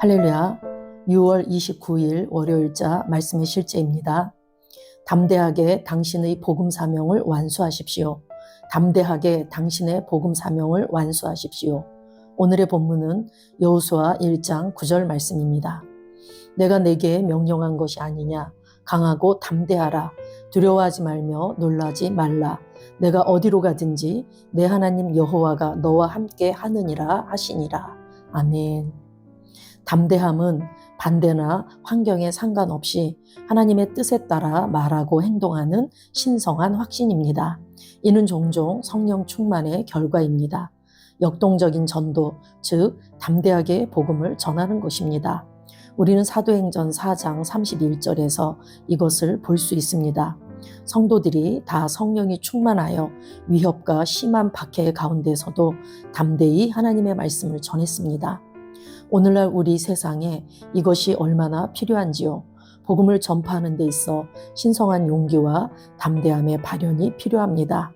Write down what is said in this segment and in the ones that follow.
할렐루야. 6월 29일 월요일자 말씀의 실제입니다. 담대하게 당신의 복음 사명을 완수하십시오. 담대하게 당신의 복음 사명을 완수하십시오. 오늘의 본문은 여호수아 1장 9절 말씀입니다. 내가 네게 명령한 것이 아니냐. 강하고 담대하라. 두려워하지 말며 놀라지 말라. 내가 어디로 가든지 내 하나님 여호와가 너와 함께 하느니라 하시니라. 아멘. 담대함은 반대나 환경에 상관없이 하나님의 뜻에 따라 말하고 행동하는 신성한 확신입니다. 이는 종종 성령 충만의 결과입니다. 역동적인 전도, 즉 담대하게 복음을 전하는 것입니다. 우리는 사도행전 4장 31절에서 이것을 볼 수 있습니다. 성도들이 다 성령이 충만하여 위협과 심한 박해 가운데서도 담대히 하나님의 말씀을 전했습니다. 오늘날 우리 세상에 이것이 얼마나 필요한지요. 복음을 전파하는 데 있어 신성한 용기와 담대함의 발현이 필요합니다.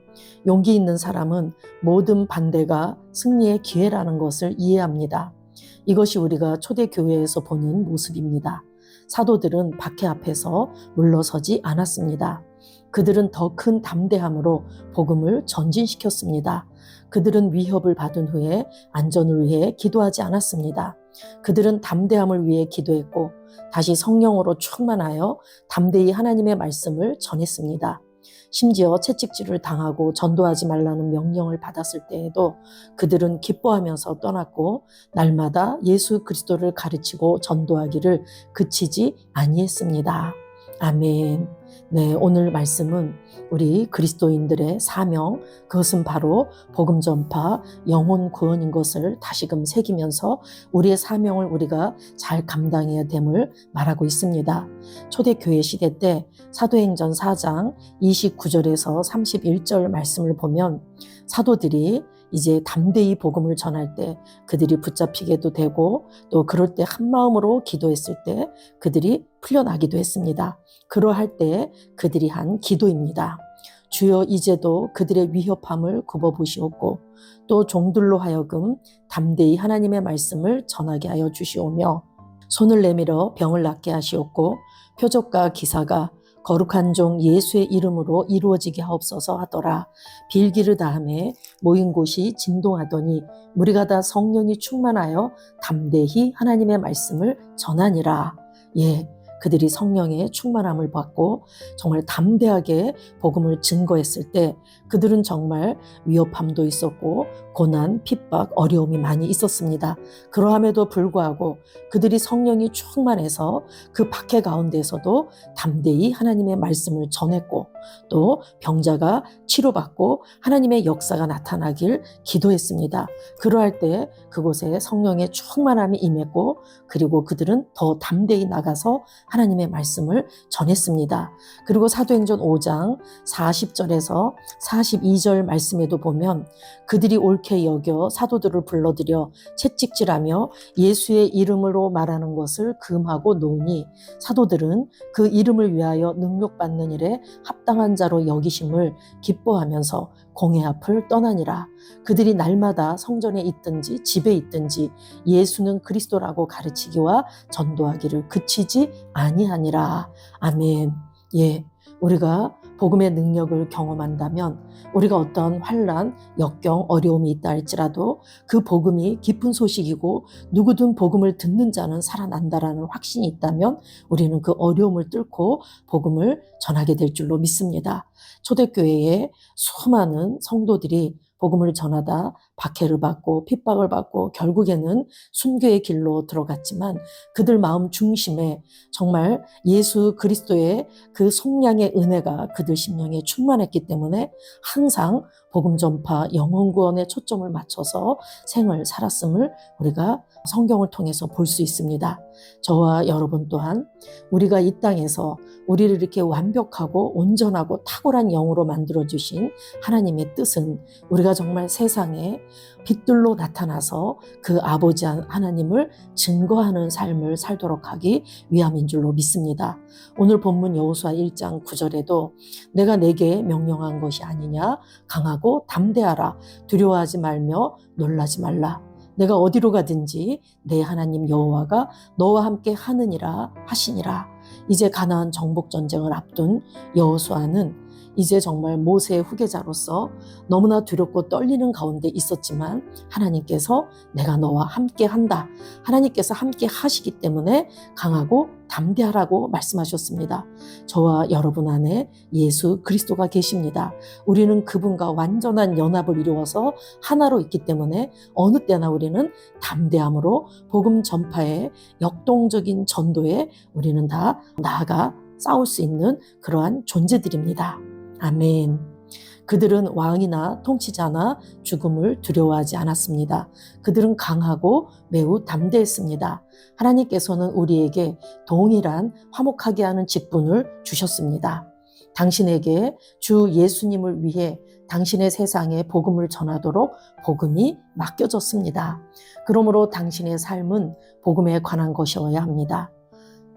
용기 있는 사람은 모든 반대가 승리의 기회라는 것을 이해합니다. 이것이 우리가 초대교회에서 보는 모습입니다. 사도들은 박해 앞에서 물러서지 않았습니다. 그들은 더 큰 담대함으로 복음을 전진시켰습니다. 그들은 위협을 받은 후에 안전을 위해 기도하지 않았습니다. 그들은 담대함을 위해 기도했고 다시 성령으로 충만하여 담대히 하나님의 말씀을 전했습니다. 심지어 채찍질을 당하고 전도하지 말라는 명령을 받았을 때에도 그들은 기뻐하면서 떠났고 날마다 예수 그리스도를 가르치고 전도하기를 그치지 아니했습니다. 아멘. 네, 오늘 말씀은 우리 그리스도인들의 사명, 그것은 바로 복음 전파, 영혼 구원인 것을 다시금 새기면서 우리의 사명을 우리가 잘 감당해야 됨을 말하고 있습니다. 초대교회 시대 때 사도행전 4장 29절에서 31절 말씀을 보면 사도들이 이제 담대히 복음을 전할 때 그들이 붙잡히게도 되고 또 그럴 때 한마음으로 기도했을 때 그들이 풀려나기도 했습니다. 그러할 때 그들이 한 기도입니다. 주여 이제도 그들의 위협함을 굽어보시옵고 또 종들로 하여금 담대히 하나님의 말씀을 전하게 하여 주시오며 손을 내밀어 병을 낫게 하시옵고 표적과 기사가 거룩한 종 예수의 이름으로 이루어지게 하옵소서 하더라. 빌기를 다하매 모인 곳이 진동하더니 무리가 다 성령이 충만하여 담대히 하나님의 말씀을 전하니라. 예, 그들이 성령의 충만함을 받고 정말 담대하게 복음을 증거했을 때 그들은 정말 위협함도 있었고 고난, 핍박, 어려움이 많이 있었습니다. 그러함에도 불구하고 그들이 성령이 충만해서 그 박해 가운데서도 담대히 하나님의 말씀을 전했고 또 병자가 치료받고 하나님의 역사가 나타나길 기도했습니다. 그러할 때 그곳에 성령의 충만함이 임했고 그리고 그들은 더 담대히 나가서 하나님의 말씀을 전했습니다. 그리고 사도행전 5장 40절에서 42절 말씀에도 보면 그들이 옳게 여겨 사도들을 불러들여 채찍질하며 예수의 이름으로 말하는 것을 금하고 놓으니 사도들은 그 이름을 위하여 능욕받는 일에 합당한 자로 여기심을 기뻐하면서 공회 앞을 떠나니라. 그들이 날마다 성전에 있든지 집에 있든지 예수는 그리스도라고 가르치기와 전도하기를 그치지 아니하니라. 아멘. 예, 우리가 복음의 능력을 경험한다면 우리가 어떤 환난, 역경, 어려움이 있다 할지라도 그 복음이 기쁜 소식이고 누구든 복음을 듣는 자는 살아난다라는 확신이 있다면 우리는 그 어려움을 뚫고 복음을 전하게 될 줄로 믿습니다. 초대교회에 수많은 성도들이 복음을 전하다 박해를 받고 핍박을 받고 결국에는 순교의 길로 들어갔지만 그들 마음 중심에 정말 예수 그리스도의 그 속량의 은혜가 그들 심령에 충만했기 때문에 항상 복음 전파, 영혼 구원에 초점을 맞춰서 생을 살았음을 우리가 성경을 통해서 볼 수 있습니다. 저와 여러분 또한 우리가 이 땅에서 우리를 이렇게 완벽하고 온전하고 탁월한 영으로 만들어주신 하나님의 뜻은 우리가 정말 세상에 빛들로 나타나서 그 아버지 하나님을 증거하는 삶을 살도록 하기 위함인 줄로 믿습니다. 오늘 본문 여호수아 1장 9절에도 내가 네게 명령한 것이 아니냐 강하고 담대하라 두려워하지 말며 놀라지 말라. 내가 어디로 가든지 내 하나님 여호와가 너와 함께 하느니라 하시니라. 이제 가나안 정복 전쟁을 앞둔 여호수아는 이제 정말 모세의 후계자로서 너무나 두렵고 떨리는 가운데 있었지만 하나님께서 내가 너와 함께 한다. 하나님께서 함께 하시기 때문에 강하고 담대하라고 말씀하셨습니다. 저와 여러분 안에 예수 그리스도가 계십니다. 우리는 그분과 완전한 연합을 이루어서 하나로 있기 때문에 어느 때나 우리는 담대함으로 복음 전파에 역동적인 전도에 우리는 다 나아가 싸울 수 있는 그러한 존재들입니다. 아멘. 그들은 왕이나 통치자나 죽음을 두려워하지 않았습니다. 그들은 강하고 매우 담대했습니다. 하나님께서는 우리에게 동일한 화목하게 하는 직분을 주셨습니다. 당신에게 주 예수님을 위해 당신의 세상에 복음을 전하도록 복음이 맡겨졌습니다. 그러므로 당신의 삶은 복음에 관한 것이어야 합니다.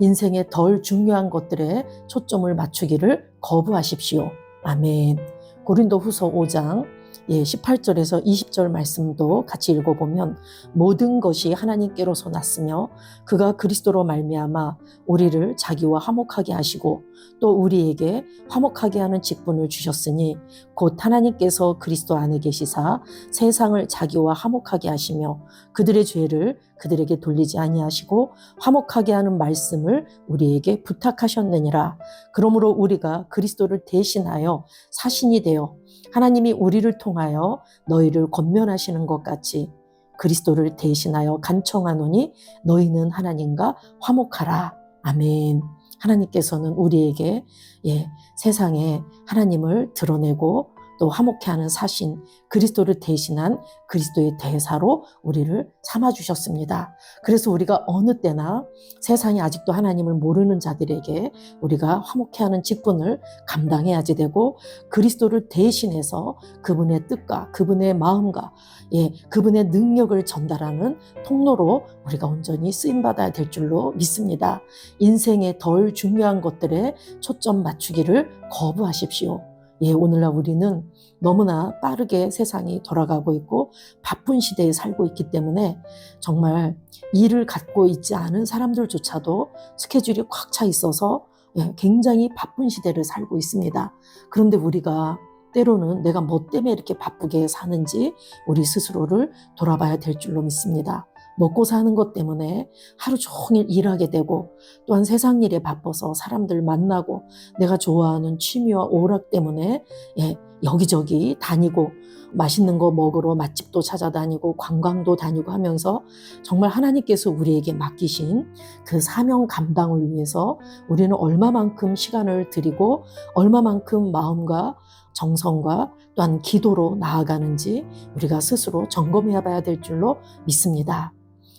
인생의 덜 중요한 것들에 초점을 맞추기를 거부하십시오. 아멘. 고린도후서 5장 18절에서 20절 말씀도 같이 읽어보면 모든 것이 하나님께로서 났으며 그가 그리스도로 말미암아 우리를 자기와 화목하게 하시고 또 우리에게 화목하게 하는 직분을 주셨으니 곧 하나님께서 그리스도 안에 계시사 세상을 자기와 화목하게 하시며 그들의 죄를 그들에게 돌리지 아니하시고 화목하게 하는 말씀을 우리에게 부탁하셨느니라. 그러므로 우리가 그리스도를 대신하여 사신이 되어 하나님이 우리를 통하여 너희를 권면하시는 것 같이 그리스도를 대신하여 간청하노니 너희는 하나님과 화목하라. 아멘. 하나님께서는 우리에게 세상에 하나님을 드러내고 또 화목케 하는 사신 그리스도를 대신한 그리스도의 대사로 우리를 삼아주셨습니다. 그래서 우리가 어느 때나 세상에 아직도 하나님을 모르는 자들에게 우리가 화목케 하는 직분을 감당해야지 되고 그리스도를 대신해서 그분의 뜻과 그분의 마음과 그분의 능력을 전달하는 통로로 우리가 온전히 쓰임받아야 될 줄로 믿습니다. 인생의 덜 중요한 것들에 초점 맞추기를 거부하십시오. 오늘날 우리는 너무나 빠르게 세상이 돌아가고 있고 바쁜 시대에 살고 있기 때문에 정말 일을 갖고 있지 않은 사람들조차도 스케줄이 꽉 차 있어서 굉장히 바쁜 시대를 살고 있습니다. 그런데 우리가 때로는 내가 뭐 때문에 이렇게 바쁘게 사는지 우리 스스로를 돌아봐야 될 줄로 믿습니다. 먹고 사는 것 때문에 하루 종일 일하게 되고 또한 세상 일에 바빠서 사람들 만나고 내가 좋아하는 취미와 오락 때문에 여기저기 다니고 맛있는 거 먹으러 맛집도 찾아다니고 관광도 다니고 하면서 정말 하나님께서 우리에게 맡기신 그 사명 감당을 위해서 우리는 얼마만큼 시간을 들이고 얼마만큼 마음과 정성과 또한 기도로 나아가는지 우리가 스스로 점검해 봐야 될 줄로 믿습니다.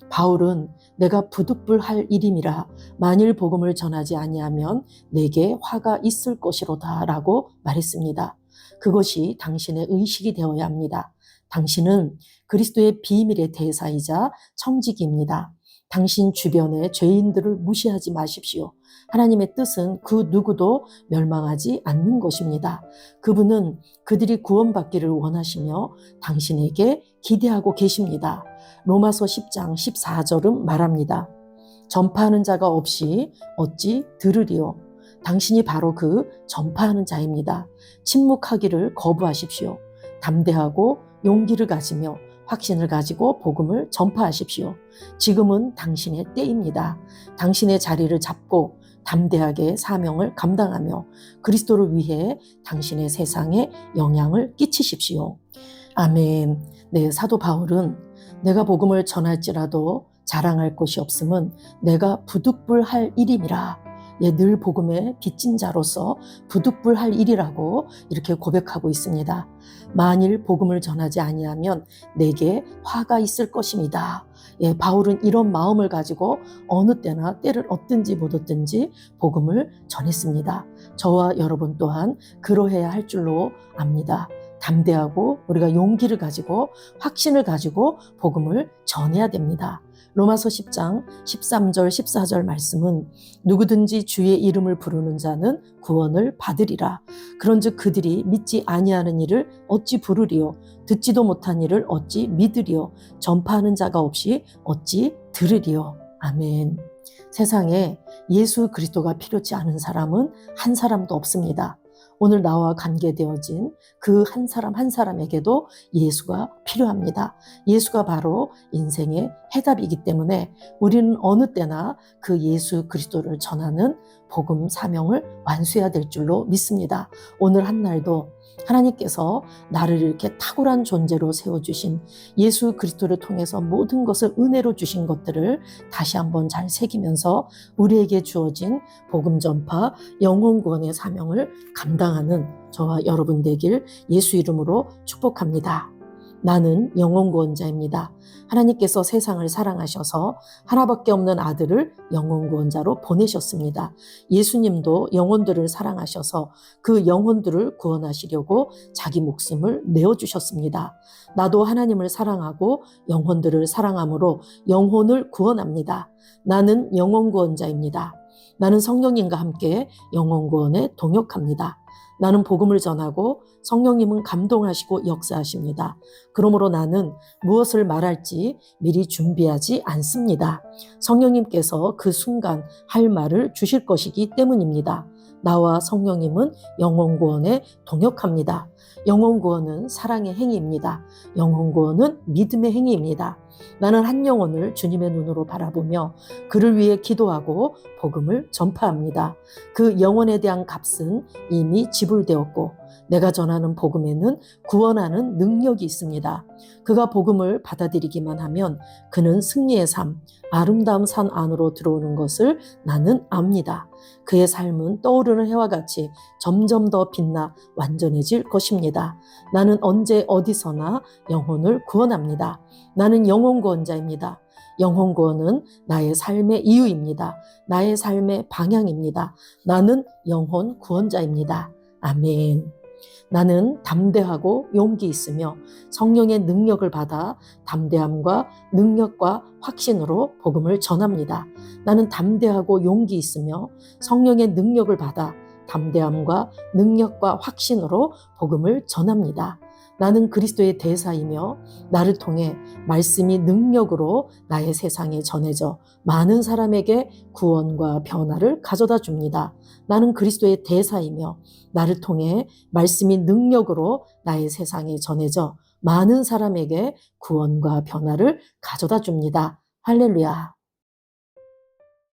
바울은 내가 부득불할 일임이라 만일 복음을 전하지 아니하면 내게 화가 있을 것이로다 라고 말했습니다. 그것이 당신의 의식이 되어야 합니다. 당신은 그리스도의 비밀의 대사이자 청지기입니다. 당신 주변의 죄인들을 무시하지 마십시오. 하나님의 뜻은 그 누구도 멸망하지 않는 것입니다. 그분은 그들이 구원받기를 원하시며 당신에게 기대하고 계십니다. 로마서 10장 14절은 말합니다. 전파하는 자가 없이 어찌 들으리요. 당신이 바로 그 전파하는 자입니다. 침묵하기를 거부하십시오. 담대하고 용기를 가지며 확신을 가지고 복음을 전파하십시오. 지금은 당신의 때입니다. 당신의 자리를 잡고 담대하게 사명을 감당하며 그리스도를 위해 당신의 세상에 영향을 끼치십시오. 아멘. 사도 바울은 내가 복음을 전할지라도 자랑할 것이 없음은 내가 부득불할 일임이라. 늘 복음의 빚진 자로서 부득불할 일이라고 이렇게 고백하고 있습니다. 만일 복음을 전하지 아니하면 내게 화가 있을 것입니다. 바울은 이런 마음을 가지고 어느 때나 때를 얻든지 못 얻든지 복음을 전했습니다. 저와 여러분 또한 그러해야 할 줄로 압니다. 담대하고 우리가 용기를 가지고 확신을 가지고 복음을 전해야 됩니다. 로마서 10장 13절 14절 말씀은 누구든지 주의 이름을 부르는 자는 구원을 받으리라. 그런즉 그들이 믿지 아니하는 이를 어찌 부르리요? 듣지도 못한 이를 어찌 믿으리요? 전파하는 자가 없이 어찌 들으리요? 아멘. 세상에 예수 그리스도가 필요치 않은 사람은 한 사람도 없습니다. 오늘 나와 관계되어진 그 한 사람 한 사람에게도 예수가 필요합니다. 예수가 바로 인생의 해답이기 때문에 우리는 어느 때나 그 예수 그리스도를 전하는 복음 사명을 완수해야 될 줄로 믿습니다. 오늘 한 날도 하나님께서 나를 이렇게 탁월한 존재로 세워주신 예수 그리스도를 통해서 모든 것을 은혜로 주신 것들을 다시 한번 잘 새기면서 우리에게 주어진 복음 전파, 영혼 구원의 사명을 감당하는 저와 여러분 되길 예수 이름으로 축복합니다. 나는 영혼 구원자입니다. 하나님께서 세상을 사랑하셔서 하나밖에 없는 아들을 영혼 구원자로 보내셨습니다. 예수님도 영혼들을 사랑하셔서 그 영혼들을 구원하시려고 자기 목숨을 내어주셨습니다. 나도 하나님을 사랑하고 영혼들을 사랑함으로 영혼을 구원합니다. 나는 영혼 구원자입니다. 나는 성령님과 함께 영혼 구원에 동역합니다. 나는 복음을 전하고 성령님은 감동하시고 역사하십니다. 그러므로 나는 무엇을 말할지 미리 준비하지 않습니다. 성령님께서 그 순간 할 말을 주실 것이기 때문입니다. 나와 성령님은 영혼 구원에 동역합니다. 영혼 구원은 사랑의 행위입니다. 영혼 구원은 믿음의 행위입니다. 나는 한 영혼을 주님의 눈으로 바라보며 그를 위해 기도하고 복음을 전파합니다. 그 영혼에 대한 값은 이미 지불되었고 내가 전하는 복음에는 구원하는 능력이 있습니다. 그가 복음을 받아들이기만 하면 그는 승리의 삶, 아름다운 산 안으로 들어오는 것을 나는 압니다. 그의 삶은 떠오르는 해와 같이 점점 더 빛나 완전해질 것입니다. 나는 언제 어디서나 영혼을 구원합니다. 나는 영혼 구원자입니다. 영혼 구원은 나의 삶의 이유입니다. 나의 삶의 방향입니다. 나는 영혼 구원자입니다. 아멘. 나는 담대하고 용기 있으며 성령의 능력을 받아 담대함과 능력과 확신으로 복음을 전합니다. 나는 담대하고 용기 있으며 성령의 능력을 받아 담대함과 능력과 확신으로 복음을 전합니다. 나는 그리스도의 대사이며 나를 통해 말씀이 능력으로 나의 세상에 전해져 많은 사람에게 구원과 변화를 가져다 줍니다. 나는 그리스도의 대사이며 나를 통해 말씀이 능력으로 나의 세상에 전해져 많은 사람에게 구원과 변화를 가져다 줍니다. 할렐루야.